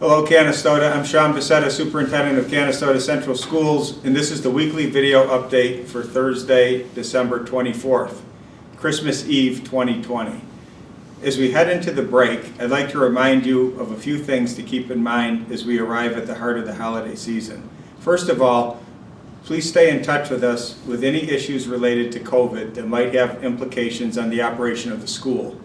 Hello Canastota, I'm Sean Becerra, Superintendent of Canastota Central Schools, and this is the weekly video update for Thursday, December 24th, Christmas Eve 2020. As we head into the break, I'd like to remind you of a few things to keep in mind as we arrive at the heart of the holiday season. First of all, please stay in touch with us with any issues related to COVID that might have implications on the operation of the school.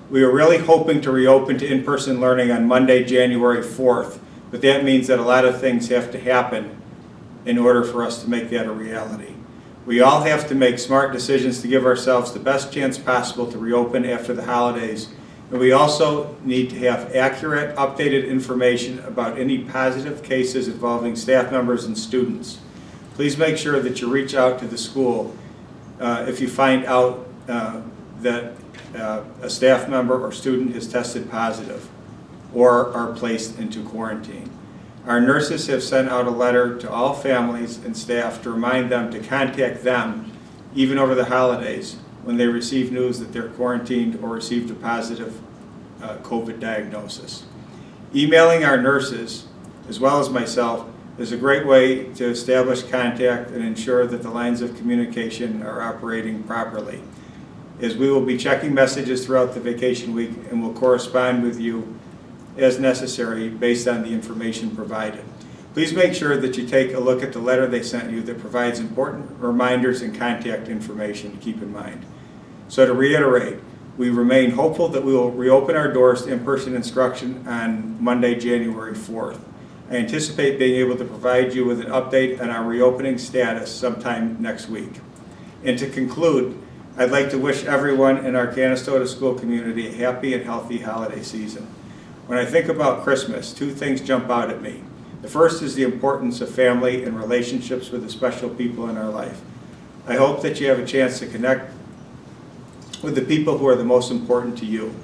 We are really hoping to reopen to in-person learning on Monday, January 4th, but that means that a lot of things have to happen in order for us to make that a reality. We all have to make smart decisions to give ourselves the best chance possible to reopen after the holidays, and we also need to have accurate, updated information about any positive cases involving staff members and students. Please make sure that you reach out to the school if you find out that a staff member or student has tested positive or are placed into quarantine. Our nurses have sent out a letter to all families and staff to remind them to contact them even over the holidays when they receive news that they're quarantined or received a positive COVID diagnosis. Emailing our nurses, as well as myself, is a great way to establish contact and ensure that the lines of communication are operating properly, as we will be checking messages throughout the vacation week and will correspond with you as necessary based on the information provided. Please make sure that you take a look at the letter they sent you that provides important reminders and contact information to keep in mind. So to reiterate, we remain hopeful that we will reopen our doors to in-person instruction on Monday, January 4th. I anticipate being able to provide you with an update on our reopening status sometime next week. And to conclude, I'd like to wish everyone in our Canastota school community a happy and healthy holiday season. When I think about Christmas, two things jump out at me. The first is the importance of family and relationships with the special people in our life. I hope that you have a chance to connect with the people who are the most important to you.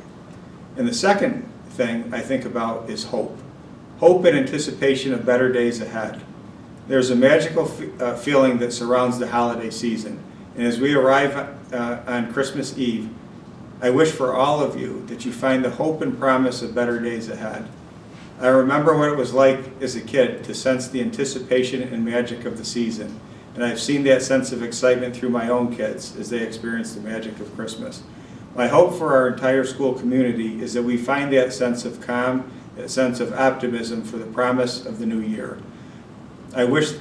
And the second thing I think about is hope. Hope in anticipation of better days ahead. There's a magical feeling that surrounds the holiday season. And as we arrive on Christmas Eve, I wish for all of you that you find the hope and promise of better days ahead. I remember what it was like as a kid to sense the anticipation and magic of the season. And I've seen that sense of excitement through my own kids as they experience the magic of Christmas. My hope for our entire school community is that we find that sense of calm, that sense of optimism for the promise of the new year. I wish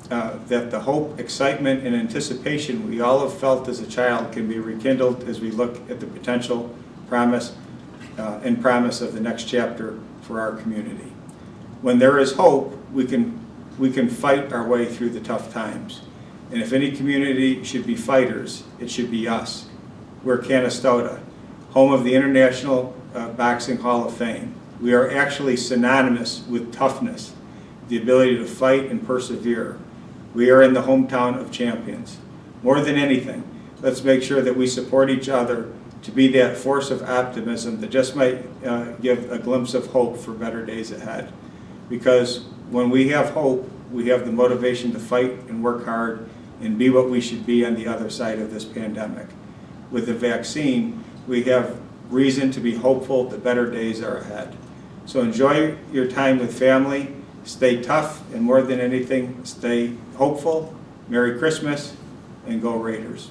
that the hope, excitement, and anticipation we all have felt as a child can be rekindled as we look at the potential promise and promise of the next chapter for our community. When there is hope, we can fight our way through the tough times. And if any community should be fighters, it should be us. We're Canastota, home of the International Boxing Hall of Fame. We are actually synonymous with toughness, the ability to fight and persevere. We are in the hometown of champions. More than anything, let's make sure that we support each other to be that force of optimism that just might give a glimpse of hope for better days ahead. Because when we have hope, we have the motivation to fight and work hard and be what we should be on the other side of this pandemic. With the vaccine, we have reason to be hopeful that better days are ahead. So enjoy your time with family, stay tough, and more than anything, stay hopeful. Merry Christmas, and go Raiders.